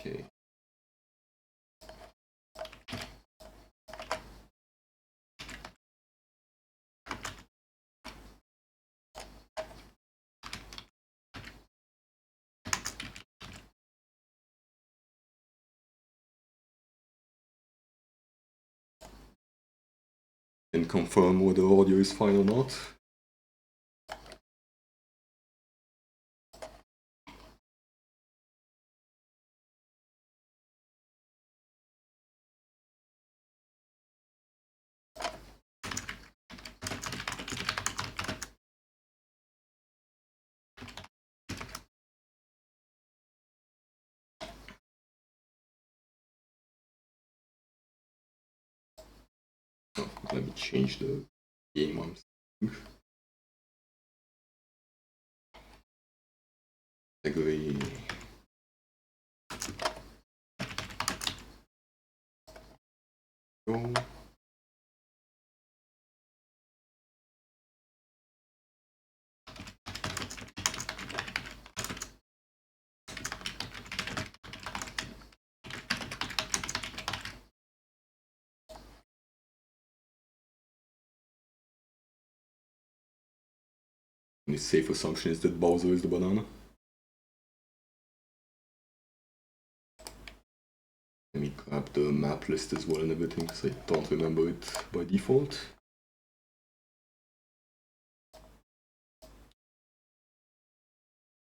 Okay. And confirm whether audio is fine or not. Oh, let me change the game I'm seeing. Agree. Go. The safe assumption is that Bowser is the banana. Let me grab the map list as well and everything, because I don't remember it by default.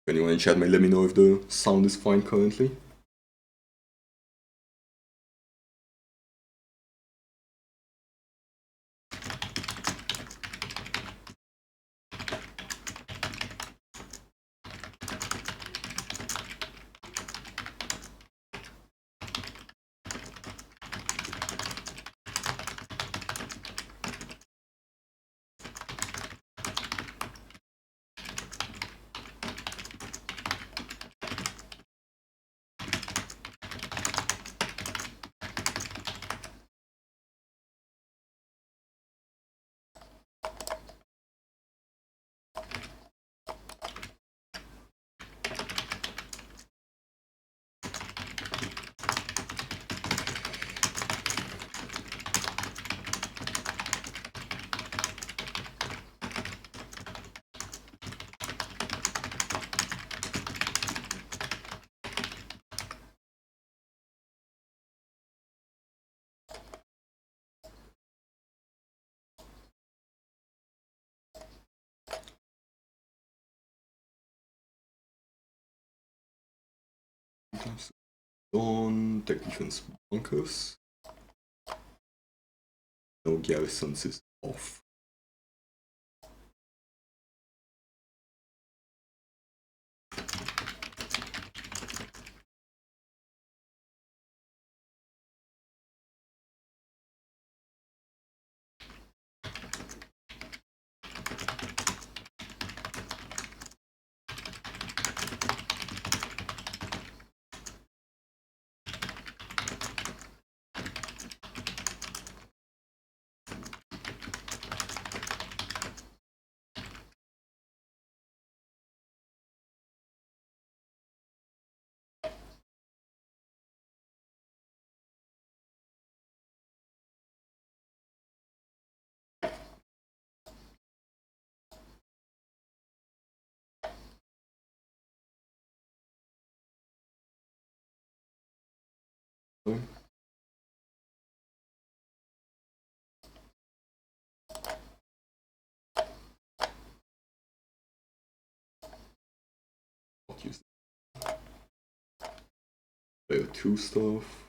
Anyone in chat may let me know if the sound is fine currently. On tech defense bunkers. No garrisons is off. Not use layer 2 stuff.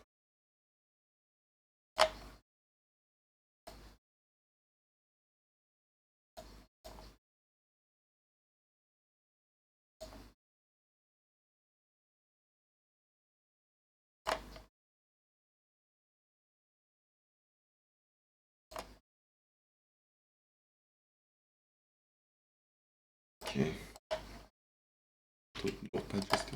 Okay. Notepad just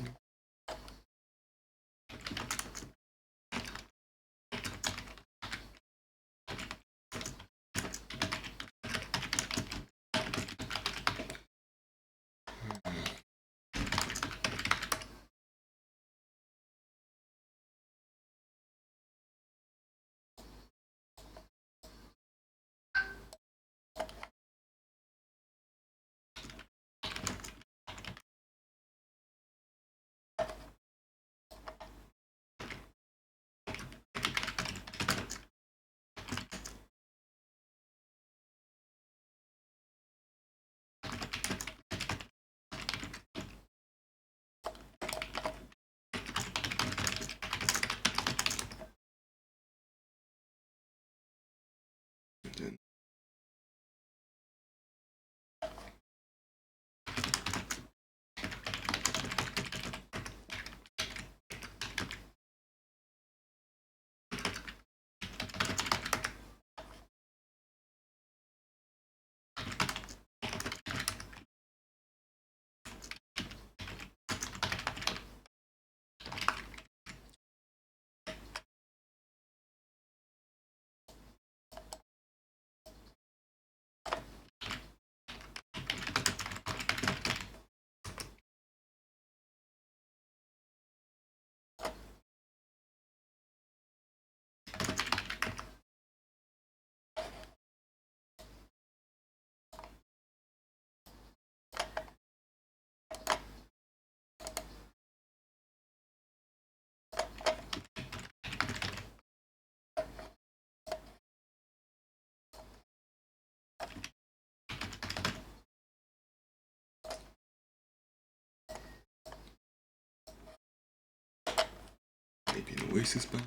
Maybe an Oasis ban.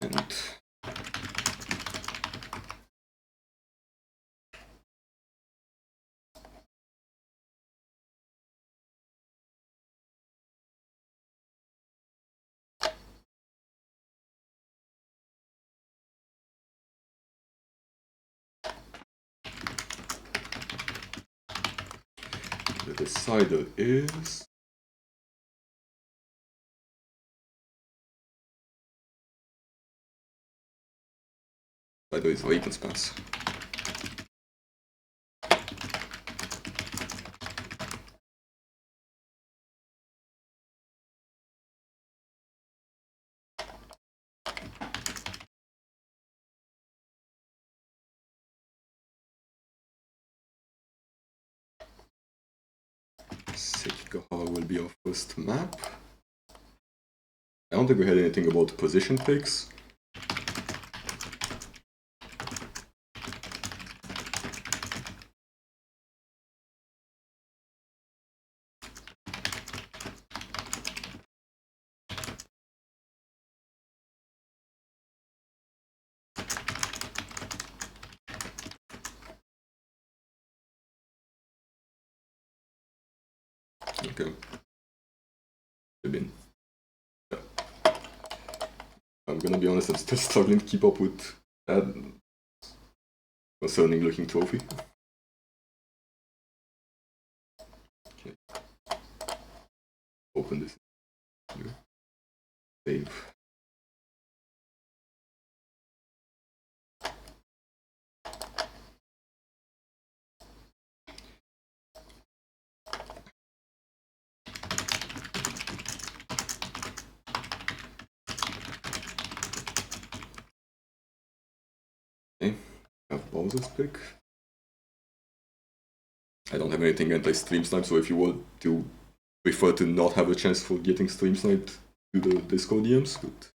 And the decider is Raven's Pass. Sekigahara will be our first map. I don't think we had anything about position picks. Okay. Yeah. I'm gonna be honest, I'm still struggling to keep up with that concerning looking trophy. Okay. Open this. Save. Okay, have Bowser's pick. I don't have anything anti-stream snipe, so if you want to prefer to not have a chance for getting stream sniped, do the Discord DMs, but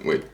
wait.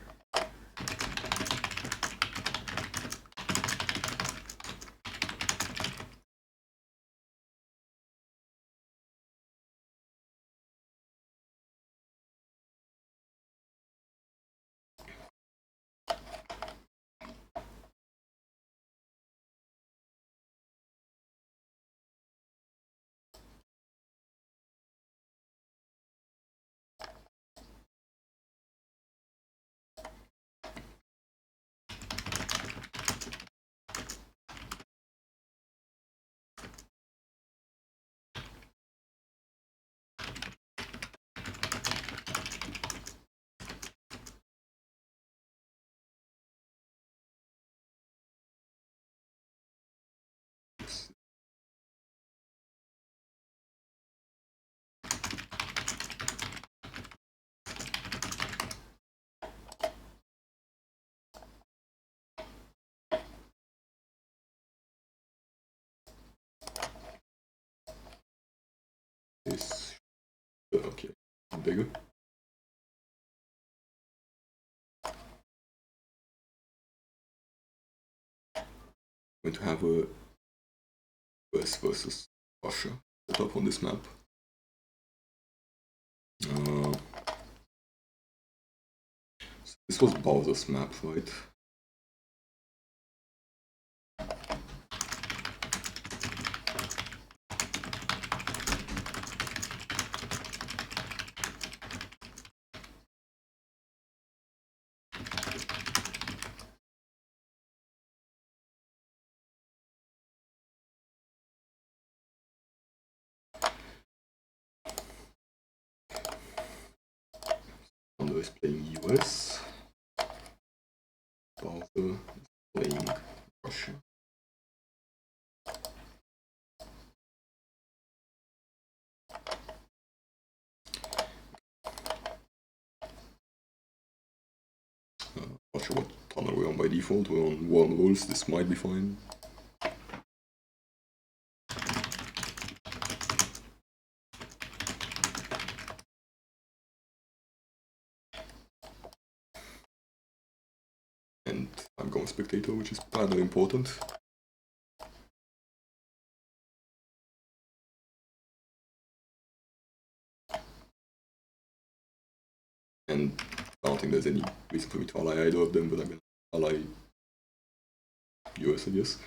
This okay, bigger. Going to have a US versus Russia set up on this map. So this was Bowser's map, right? Thunder is playing US. Bowser is playing Russia. Not sure what tunnel we're on by default. We're on warm rules. This might be fine. I'm going spectator, which is rather important. And I don't think there's any reason for me to ally either of them, but I'm gonna ally US, I guess.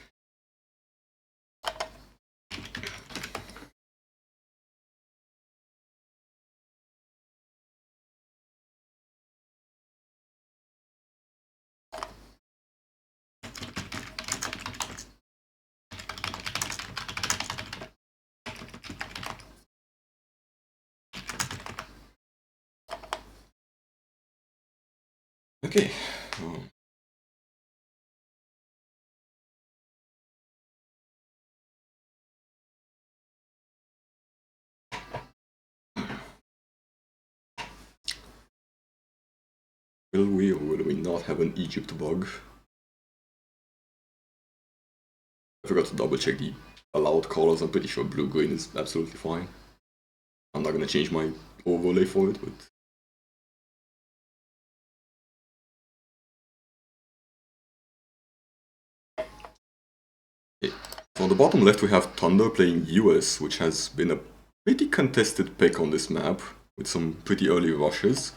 Okay. Will we or will we not have an Egypt bug? I forgot to double check the allowed colors. I'm pretty sure blue-green is absolutely fine. I'm not gonna change my overlay for it, but... Okay. So on the bottom left we have Thunder playing US, which has been a pretty contested pick on this map, with some pretty early rushes.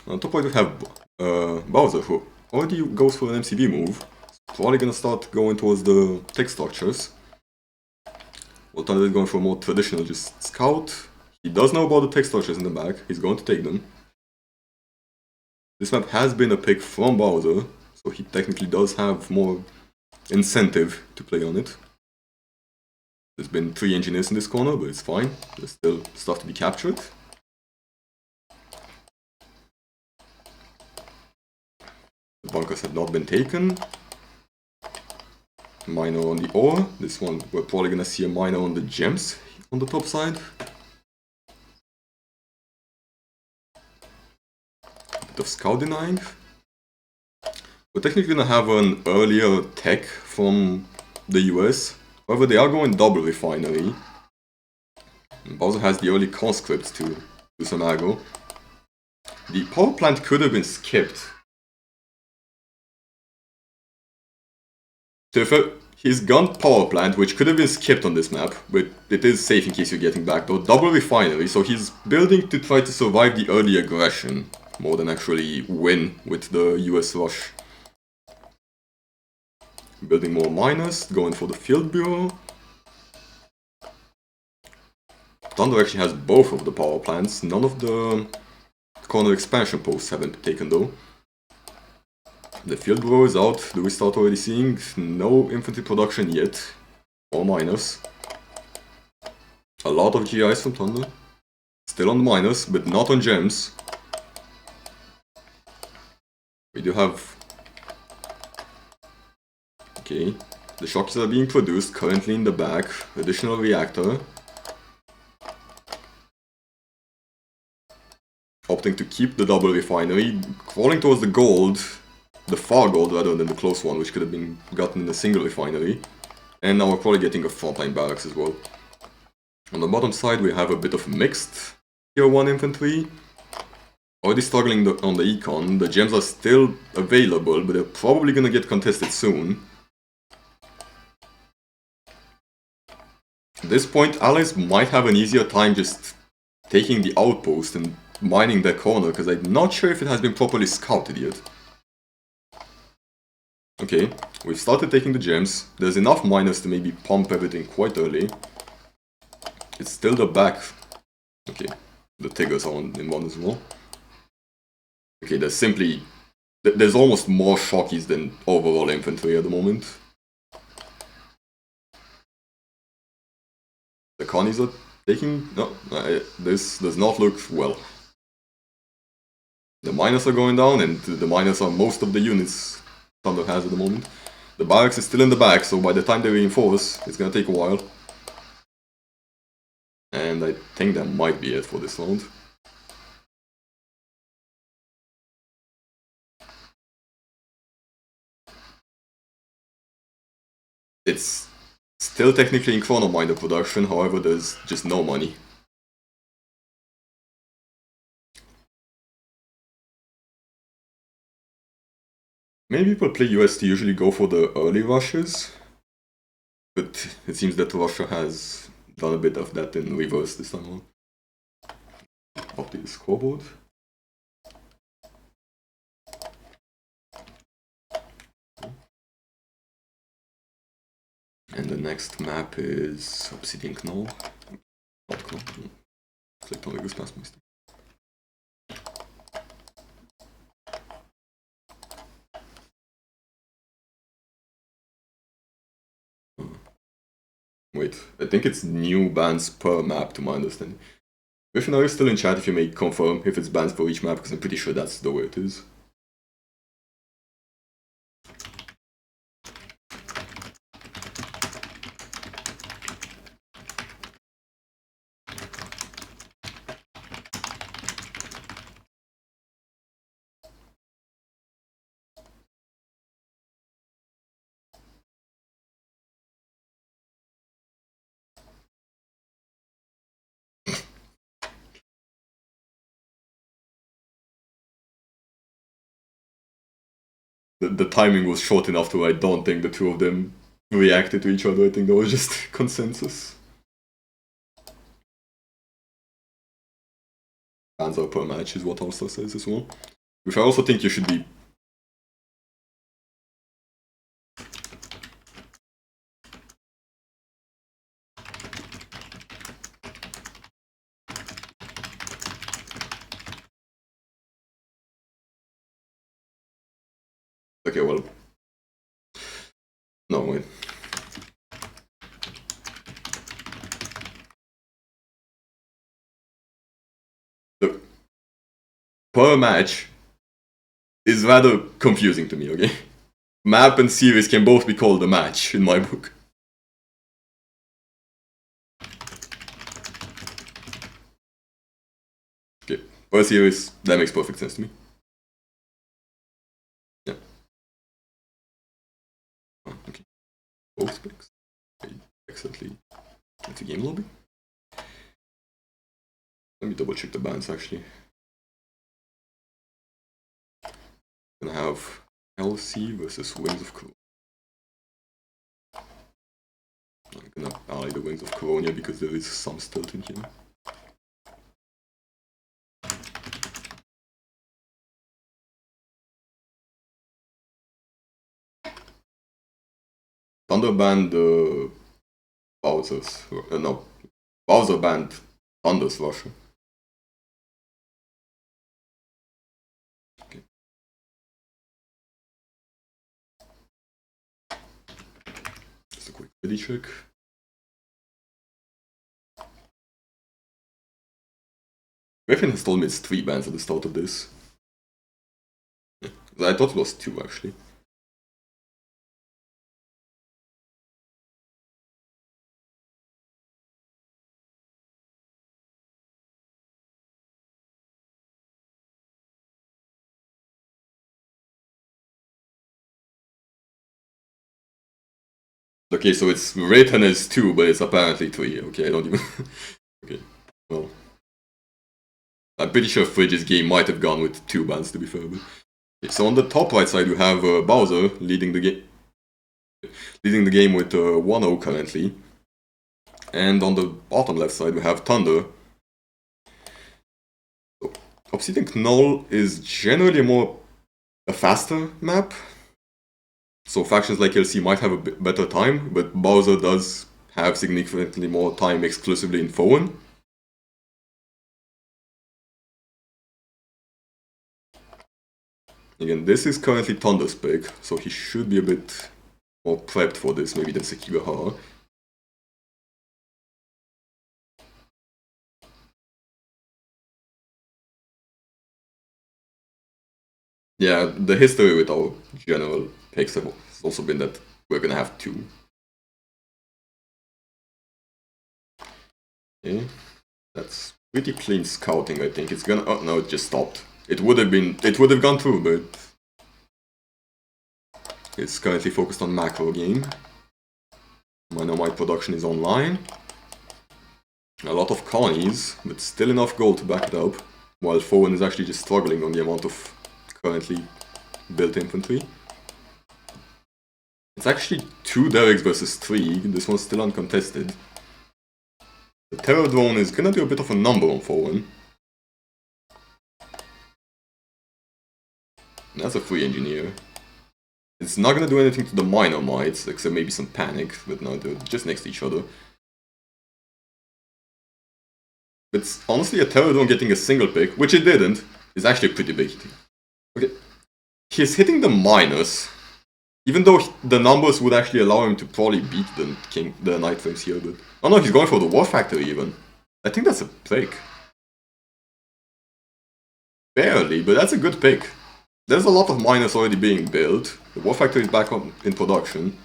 On top right we have Bowser, who already goes for an MCV move. Probably gonna start going towards the tech structures. Well, Thunder is going for a more traditional, just scout. He does know about the tech structures in the back, he's going to take them. This map has been a pick from Bowser, so he technically does have more incentive to play on it. There's been 3 engineers in this corner, but it's fine. There's still stuff to be captured. The bunkers have not been taken. Miner on the ore. This one, we're probably gonna see a miner on the gems on the top side. Bit of scout denying. We're technically gonna have an earlier tech from the US. However, they are going double refinery. And Bowser has the early conscripts to do some aggro. The power plant could have been skipped. So he's gone power plant, which could have been skipped on this map, but it is safe in case you're getting back though. Double refinery, so he's building to try to survive the early aggression, more than actually win with the US rush. Building more miners, going for the field bureau. Thunder actually has both of the power plants, none of the corner expansion posts haven't been taken though. The field bureau is out. Do we start already seeing no infantry production yet? Or miners. A lot of GIs from Thunder. Still on the miners, but not on gems. We do have... Okay. The shocks are being produced currently in the back. Additional reactor. Opting to keep the double refinery. Crawling towards the gold. The far gold rather than the close one, which could have been gotten in a single refinery. And now we're probably getting a frontline barracks as well. On the bottom side we have a bit of mixed tier 1 infantry. Already struggling on the econ. The gems are still available, but they're probably gonna get contested soon. At this point, allies might have an easier time just taking the outpost and mining their corner, because I'm not sure if it has been properly scouted yet. Okay, we've started taking the gems. There's enough miners to maybe pump everything quite early. It's still the back. Okay, the Tigers are in one as well. Okay, there's simply... There's almost more Shockies than overall infantry at the moment. The Connies are taking... No, this does not look well. The miners are going down, and the miners are most of the units Thunder has at the moment. The barracks is still in the back, so by the time they reinforce, it's gonna take a while. And I think that might be it for this round. It's still technically in Chrono Miner production, however there's just no money. Many people play US to usually go for the early rushes, but it seems that Russia has done a bit of that in reverse this time around. Update the scoreboard. And the next map is Obsidian Knoll. Not Knoll. Clicked on the goose past mistake. Wait, I think it's new bans per map to my understanding. Griffin, are you still in chat if you may confirm if it's bans for each map, because I'm pretty sure that's the way it is. The timing was short enough to I don't think the two of them reacted to each other. I think there was just consensus. Bans are per match is what All-Star says as well. Which I also think you should be. Okay, well. No, wait. Look. Per match is rather confusing to me, okay? Map and series can both be called a match in my book. Okay, per series, that makes perfect sense to me. Yeah. Oh, okay. Both specs. Okay, excellently. Into game lobby. Let me double check the bans actually. Gonna have LC versus Wings of Colonia. I'm gonna ally the Wings of Colonia because there is some stealth in here. Thunder banned Bowser's. No. Bowser banned Thunder's Russia. Okay. Just a quick ready check. Griffin has told me it's 3 bans at the start of this. Yeah. I thought it was 2 actually. Okay, so it's written as 2, but it's apparently 3. Okay, I don't even. Okay, well. I'm pretty sure Fridge's game might have gone with 2 bans to be fair. But... Okay, so on the top right side, you have Bowser leading the game. Leading the game with 1-0 currently. And on the bottom left side, we have Thunder. So, Obsidian Knoll is generally a faster map. So factions like LC might have a bit better time, but Bowser does have significantly more time exclusively in Fowen. Again, this is currently Thunder's pick, so he should be a bit more prepped for this maybe than Sekigahara. Yeah, the history with our general picks has also been that we're gonna have 2. Okay, that's pretty clean scouting, I think. It's gonna. Oh no, it just stopped. It would have gone through, but it's currently focused on macro game. Minomite production is online. A lot of colonies, but still enough gold to back it up. While Fowen is actually just struggling on the amount of currently built infantry. It's actually 2 Derricks versus 3. This one's still uncontested. The Terror Drone is gonna do a bit of a number on 4-1. That's a free engineer. It's not gonna do anything to the minor mites, except maybe some panic, but no, they're just next to each other. But honestly, a Terror Drone getting a single pick, which it didn't, is actually a pretty big hit. Okay, he's hitting the minus, even though the numbers would actually allow him to probably beat the Night Frames here, but... Oh no, he's going for the War Factory even. I think that's a pick. Barely, but that's a good pick. There's a lot of miners already being built. The War Factory is back in production.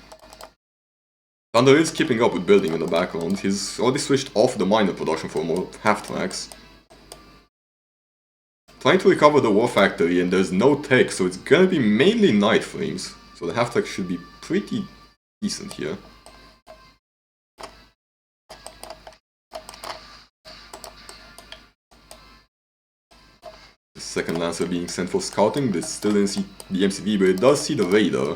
Thunder is keeping up with building in the background. He's already switched off the miner production for more half-tracks. Trying to recover the War Factory, and there's no tech, so it's gonna be mainly Night Frames. So the half-track should be pretty decent here. Second Lancer being sent for scouting. This still didn't see the MCV, but it does see the radar.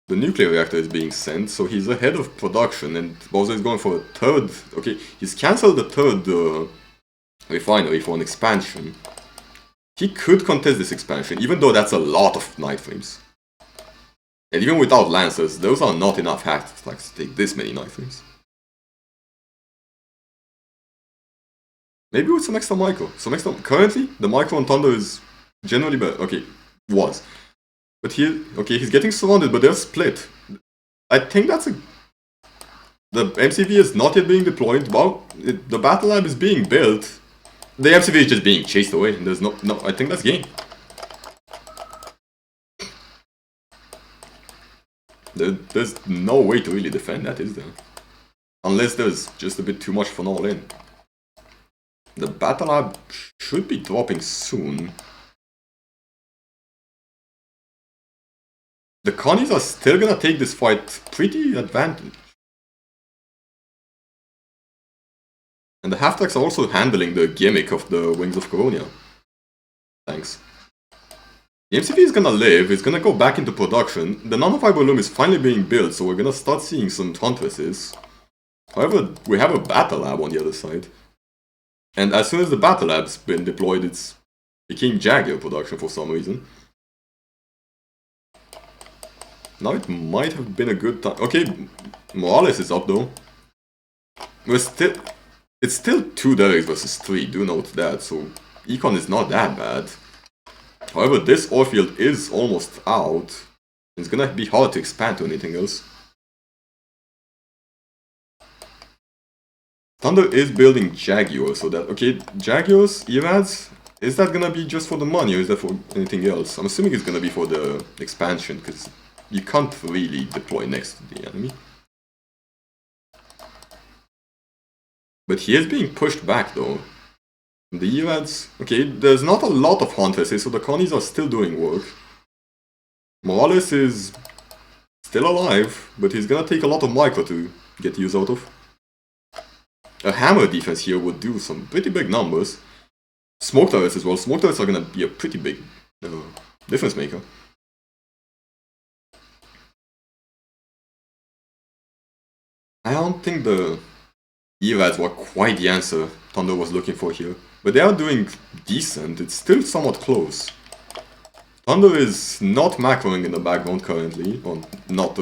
The nuclear reactor is being sent, so he's ahead of production, and Bowser is going for a third... Okay, he's cancelled the third refinery for an expansion. He could contest this expansion, even though that's a lot of Night Frames. And even without Lancers, those are not enough half-tracks to take this many Night Frames. Maybe with some extra micro. Currently, the micro on Thunder is generally better. Okay, was. But here, okay, he's getting surrounded, but they're split. I think that's a... The MCV is not yet being deployed. Well, the Battle Lab is being built. The MCV is just being chased away. There's no, I think that's game. There's no way to really defend that, is there? Unless there's just a bit too much for an all-in. The Battle Lab should be dropping soon. The Connies are still gonna take this fight pretty advantage. And the half-tracks are also handling the gimmick of the Wings of Coronia. Thanks. The MCV is gonna live, it's gonna go back into production. The Nanofiber Loom is finally being built, so we're gonna start seeing some Huntresses. However, we have a Battle Lab on the other side. And as soon as the Battle Lab's been deployed, it's became Jaguar production for some reason. Now it might have been a good time. Okay, Morales is up though. It's still 2 Derricks versus 3, do note that, so Econ is not that bad. However, this ore field is almost out. It's gonna be hard to expand to anything else. Thunder is building Jaguar, so that... Okay, Jaguars, Erads, is that gonna be just for the money or is that for anything else? I'm assuming it's gonna be for the expansion, because you can't really deploy next to the enemy. But he is being pushed back though. The Erads... Okay, there's not a lot of Huntresses, so the Connies are still doing work. Morales is still alive, but he's gonna take a lot of micro to get use out of. A hammer defense here would do some pretty big numbers. Smoke turrets as well. Smoke turrets are gonna be a pretty big difference maker. I don't think the Erads were quite the answer Thunder was looking for here. But they are doing decent. It's still somewhat close. Thunder is not macroing in the background currently. Or not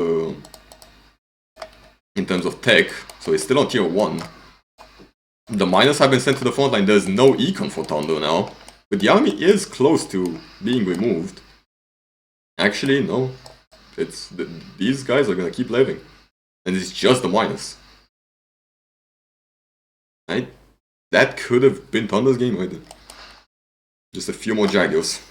in terms of tech. So it's still on tier 1. The miners have been sent to the front line. There's no econ for Thunder now. But the army is close to being removed. Actually, no. These guys are gonna keep living. And it's just the miners. That could have been Thunder's game right there. Just a few more Jaguars.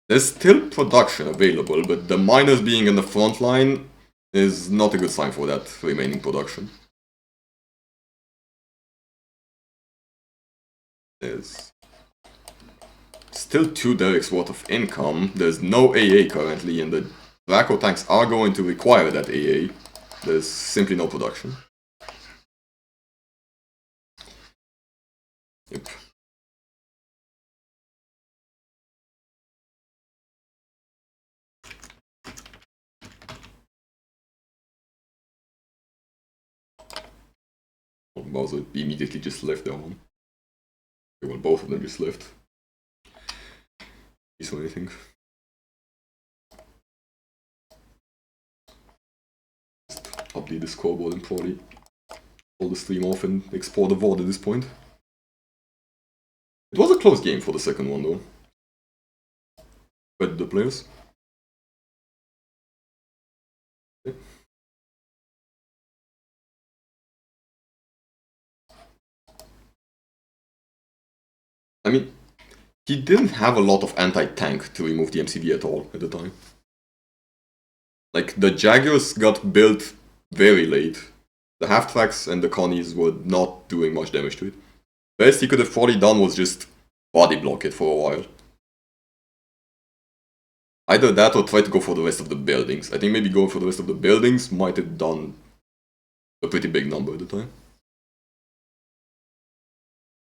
There's still production available, but the miners being in the front line is not a good sign for that remaining production. There's still 2 Derricks worth of income. There's no AA currently, and the Draco tanks are going to require that AA. There's simply no production. Yep. Bowser immediately just left that one. Okay, well, both of them just left. So anything. Just update the scoreboard and probably pull the stream off and explore the VOD at this point. It was a close game for the second one though. But the players. Okay. I mean, he didn't have a lot of anti-tank to remove the MCV at all at the time. Like, the Jaguars got built very late. The half-tracks and the Connies were not doing much damage to it. Best he could have probably done was just body block it for a while. Either that or try to go for the rest of the buildings. I think maybe going for the rest of the buildings might have done a pretty big number at the time.